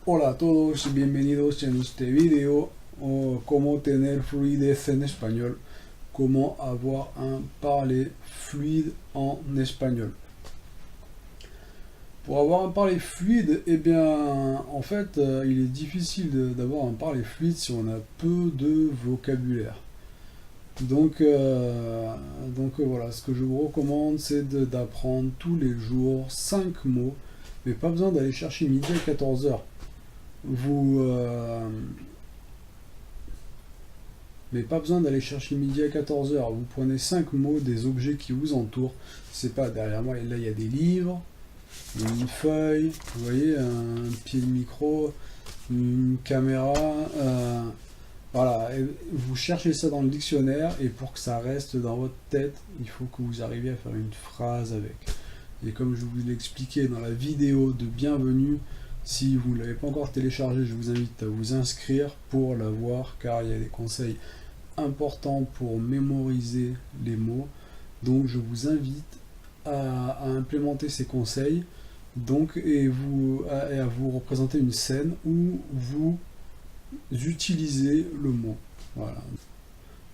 Hola a todos y bienvenidos en este video cómo tener fluidez en español, comment avoir un parler fluide en espagnol. Pour avoir un parler fluide, eh bien, en fait, il est difficile d'avoir un parler fluide si on a peu de vocabulaire. Donc, voilà, ce que je vous recommande, c'est d'apprendre tous les jours 5 mots, mais pas besoin d'aller chercher midi à 14 heures. Vous, mais pas besoin d'aller chercher midi à 14 heures. Vous prenez 5 mots des objets qui vous entourent. C'est pas derrière moi, là il y a des livres, une feuille, vous voyez, un pied de micro, une caméra. Voilà, et vous cherchez ça dans le dictionnaire et pour que ça reste dans votre tête, il faut que vous arriviez à faire une phrase avec. Et comme je vous l'ai expliqué dans la vidéo de bienvenue, si vous ne l'avez pas encore téléchargé, je vous invite à vous inscrire pour l'avoir car il y a des conseils importants pour mémoriser les mots. Donc je vous invite à implémenter ces conseils et à vous représenter une scène où vous utilisez le mot. Voilà.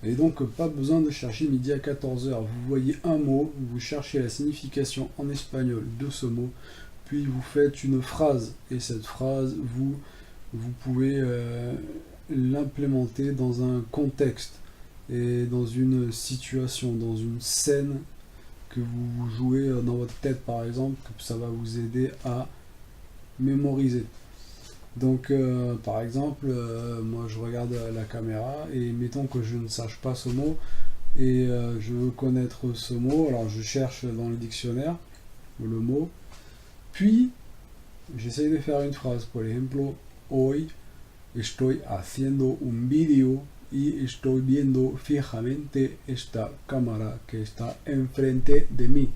Et donc pas besoin de chercher midi à 14 heures. Vous voyez un mot, vous cherchez la signification en espagnol de ce mot, puis vous faites une phrase. Et cette phrase, vous pouvez l'implémenter dans un contexte et dans une situation, dans une scène que vous jouez dans votre tête par exemple, que ça va vous aider à mémoriser. Donc, par exemple, moi je regarde la caméra et mettons que je ne sache pas ce mot et je veux connaître ce mot, alors je cherche dans le dictionnaire le mot, puis j'essaye de faire une phrase. Por ejemplo, hoy estoy haciendo un vídeo y estoy viendo fijamente esta cámara que está enfrente de mí.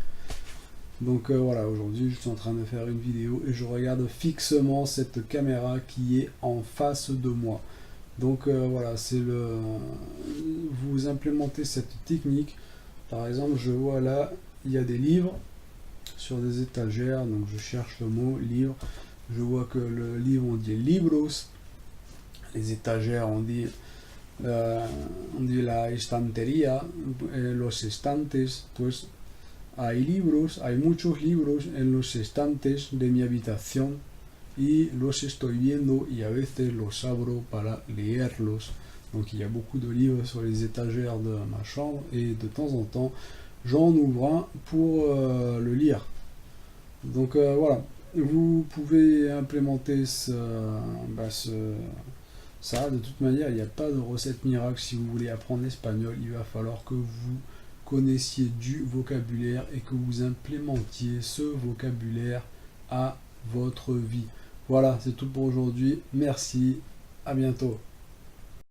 Donc voilà, aujourd'hui je suis en train de faire une vidéo et je regarde fixement cette caméra qui est en face de moi. Donc voilà, vous implémentez cette technique. Par exemple, je vois là, il y a des livres sur des étagères, donc je cherche le mot livre. Je vois que le livre on dit libros, les étagères on dit la estantería, los estantes, pues hay libros, hay muchos libros en los estantes de mi habitación y los estoy viendo y a veces los abro para leerlos. Donc il y a beaucoup de livres sur les étagères de ma chambre et de temps en temps j'en ouvre un pour le lire. Donc voilà, vous pouvez implémenter ça. De toute manière, il n'y a pas de recette miracle. Si vous voulez apprendre l'espagnol, il va falloir que vous connaissiez du vocabulaire et que vous implémentiez ce vocabulaire à votre vie. Voilà, c'est tout pour aujourd'hui. Merci, à bientôt.